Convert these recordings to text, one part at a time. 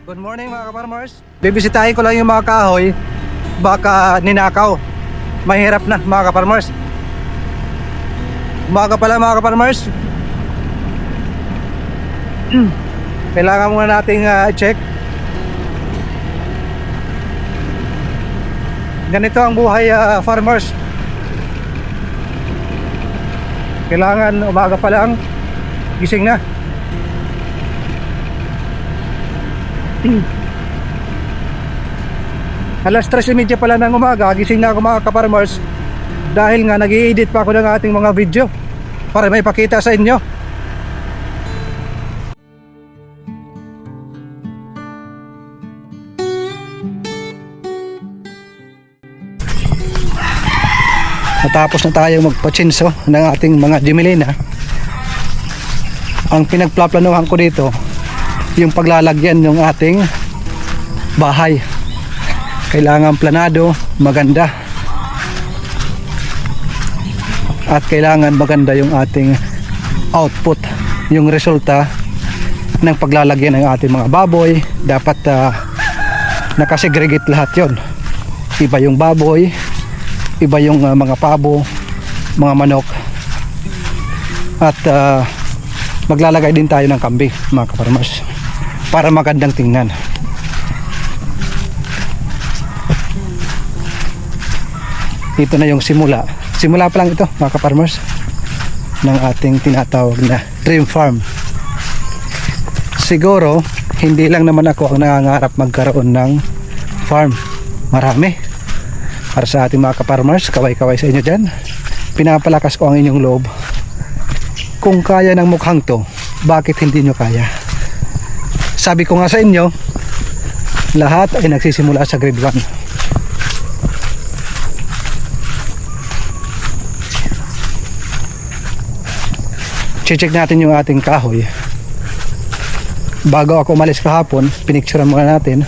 Good morning mga ka-farmers. Bibisitahin ko lang yung mga kahoy, baka ninakaw. Mahirap na mga ka-farmers. Umaga pala mga ka-farmers. Kailangan muna nating check. Ganito ang buhay farmers. Kailangan umaga pa lang gising na. Alas 3:30 pala ng umaga, gising na ako mga ka-farmers. Dahil nga nag-i-edit pa ako ng ating mga video para may pakita sa inyo. Natapos na tayo magpachinso ng ating mga Gemelina. Ang pinagplaplanuhan ko dito yung paglalagyan ng ating bahay. Kailangan planado, maganda. At kailangan maganda yung ating output, yung resulta ng paglalagyan ng ating mga baboy. Dapat nakasegregate lahat yon. Iba yung baboy, iba yung mga pabo, mga manok. At maglalagay din tayo ng kambing mga ka-farmers para magandang tingnan. Ito na yung simula pa lang ito mga ka-farmers ng ating tinatawag na dream farm. Siguro hindi lang naman ako ang nangangarap magkaroon ng farm. Marami para sa ating mga ka-farmers. Kaway-kaway sa inyo dyan. Pinapalakas ko ang inyong loob. Kung kaya ng mukhang to, bakit hindi nyo kaya? Sabi ko nga sa inyo, lahat ay nagsisimula sa grade 1. Check natin yung ating kahoy. Bago ako umalis kahapon, pinicturean muna natin.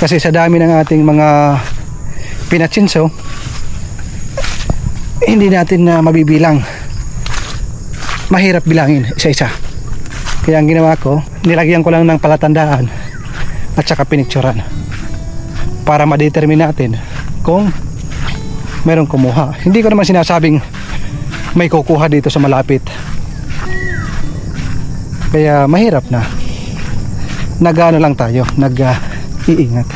Kasi sa dami ng ating mga pinatsinso, hindi natin na mabibilang. Mahirap bilangin isa-isa. Kaya ang ginawa ko, nilagyan ko lang ng palatandaan at saka pinicturean para ma-determine natin kung merong kumuha. Hindi ko naman sinasabing may kukuha dito sa malapit. Kaya mahirap na. Nag-ano lang tayo, nag-iingat.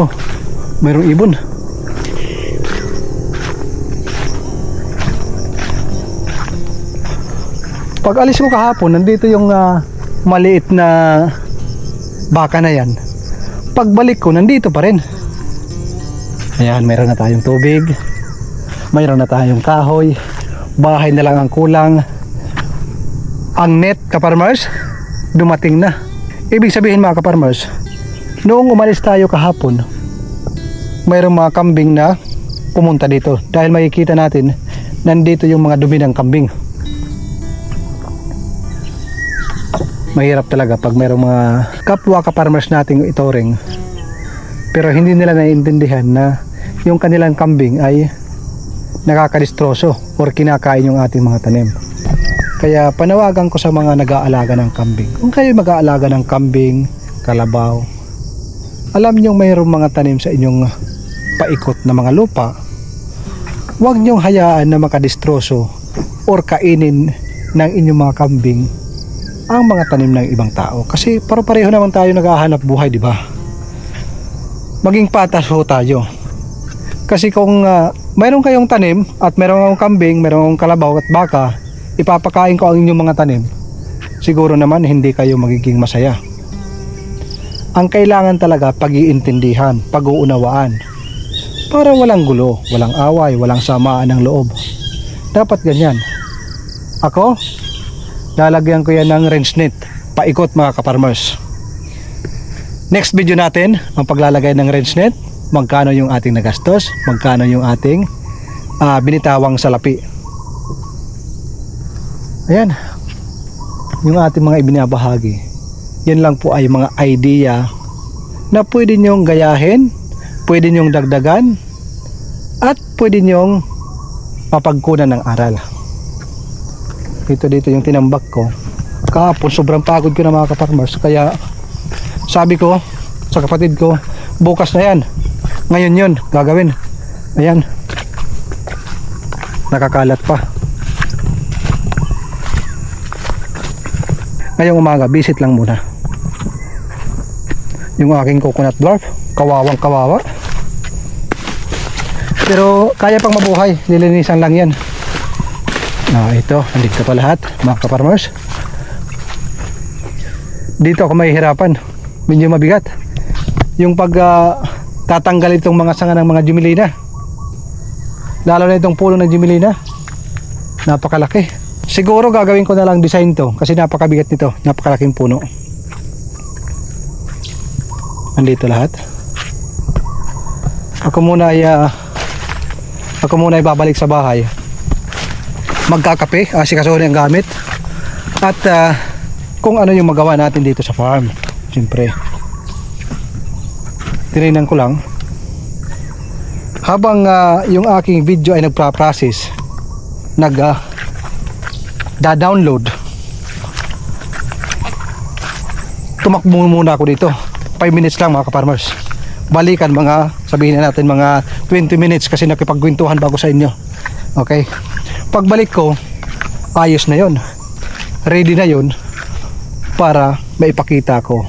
Oh, mayroong ibon. Pag alis ko kahapon, nandito yung maliit na baka na yan. Pagbalik ko, nandito pa rin. Ayan, mayroon na tayong tubig, mayroon na tayong kahoy, bahay na lang ang kulang. Ang net ka-farmers, dumating na. Ibig sabihin mga ka-farmers, noong umalis tayo kahapon, mayroong mga kambing na pumunta dito. Dahil makikita natin, nandito yung mga dumi ng kambing. Mahirap talaga pag mayroong mga kapwa ka-farmers nating itoring, pero hindi nila naiintindihan na yung kanilang kambing ay nakakadistroso or kinakain yung ating mga tanim. Kaya panawagan ko sa mga nag-aalaga ng kambing, kung kayo mag-aalaga ng kambing, kalabaw, alam nyo mayroong mga tanim sa inyong paikot na mga lupa, huwag nyong hayaan na makadistroso or kainin ng inyong mga kambing ang mga tanim ng ibang tao. Kasi pareho naman tayo naghahanap buhay, di ba? Maging patas ho tayo. Kasi kung mayroon kayong tanim at mayroon akong kambing, mayroon akong kalabaw at baka, ipapakain ko ang inyong mga tanim, siguro naman hindi kayo magiging masaya. Ang kailangan talaga pag-iintindihan, pag-uunawaan, para walang gulo, walang away, walang samaan ng loob. Dapat ganyan. Ako, lalagyan ko yan ng range net, paikot mga ka-farmers. Next video natin, ang paglalagay ng range net, magkano yung ating nagastos, magkano yung ating binitawang salapi. Ayan, yung ating mga ibinabahagi. Yan lang po ay mga idea na pwede nyong gayahin, pwede nyong dagdagan, at pwede nyong mapagkunan ng aral. Dito yung tinambak ko. Kahapon sobrang pagod ko na mga ka-farmers, kaya sabi ko sa kapatid ko, bukas na yan, ngayon yun gagawin. Ayan, nakakalat pa. Ngayong umaga visit lang muna yung aking coconut dwarf. Kawawang kawawa, pero kaya pang mabuhay, lilinisan lang yan. Ito, nandito pa lahat mga ka-farmers. Dito ako mahihirapan, medyo mabigat yung pag tatanggal itong mga sanga ng mga Jumelina, lalo na itong puno ng Jumelina, napakalaki. Siguro gagawin ko na lang design to kasi napakabigat nito, napakalaking puno. Nandito lahat. Ako muna ay babalik sa bahay, magkakape, asikasuhin ang gamit, at kung ano yung magawa natin dito sa farm. Siyempre tinignan ko lang habang yung aking video ay nagpa-process, da-download. Tumakbo muna ako dito, 5 minutes lang mga ka-farmers. Balikan mga, sabihin na natin mga 20 minutes kasi nakipagkwentuhan bago sa inyo. Okay, pagbalik ko ayos na yon, ready na yon para maipakita ko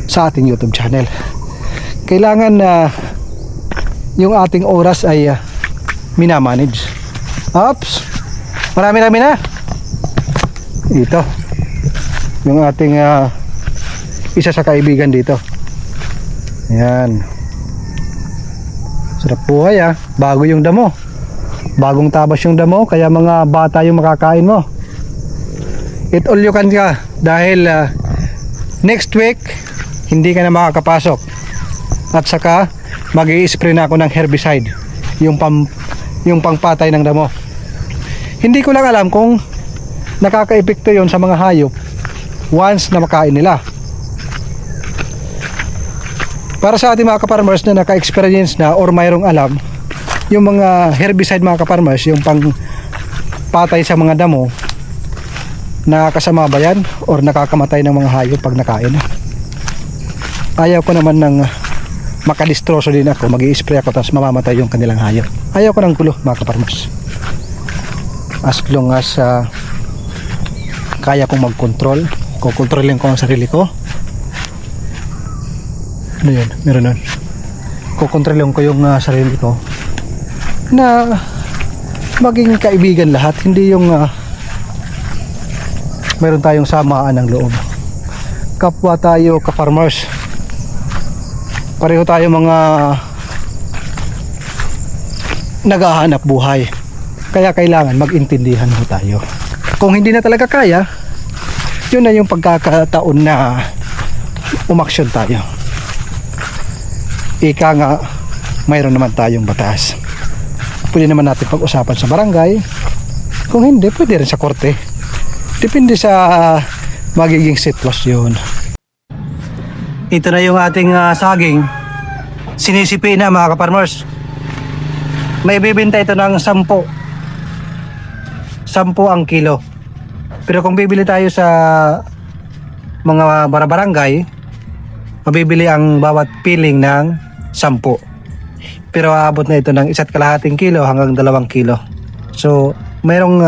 sa ating YouTube channel. Kailangan na yung ating oras ay minamanage. Oops, marami na ito yung ating isa sa kaibigan dito. Ayan, sarap buhay bago yung damo, bagong tabas yung damo, kaya mga bata yung makakain mo. Eat all you can ka, dahil next week hindi ka na makakapasok, at saka mag-i-spray na ako ng herbicide, yung pangpatay ng damo. Hindi ko lang alam kung nakaka-epekto yon sa mga hayop once na makain nila. Para sa ating mga ka-farmers na naka-experience na or mayroong alam, yung mga herbicide mga ka-farmers, yung pang patay sa mga damo, nakakasama ba yan or nakakamatay ng mga hayop pag nakain? Ayaw ko naman ng makadistroso din ako, mag-i-spray ako tapos mamamatay yung kanilang hayop. Ayaw ko ng gulo mga ka-farmers. As long as kaya kong mag-control, kukontrolin ko ang sarili ko. Ano yun? Meron nun. Kukontrolin ko yung sarili ko na maging kaibigan lahat, hindi yung meron tayong samaan ng loob. Kapwa tayo ka-farmers, pareho tayo mga naghahanap buhay, kaya kailangan mag-intindihan ho tayo. Kung hindi na talaga kaya, yun na yung pagkakataon na umaksyon tayo. Ika nga, mayroon naman tayong batas, pwede naman natin pag-usapan sa barangay. Kung hindi, pwede rin sa korte, depende sa magiging sitwasyon. Ito na yung ating saging, sinisipi na mga ka-farmers. May bibenta ito ng 10 ang kilo, pero kung bibili tayo sa mga barangay, mabibili ang bawat piling ng 10, pero aabot na ito ng 1.5 kilo hanggang 2 kilo. So mayroong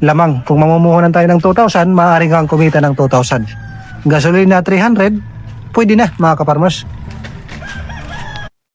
lamang. Kung mamumuhunan tayo ng 2,000, maaaring kang kumita ng 2,000. Gasolina 300, pwede na mga ka-farmers.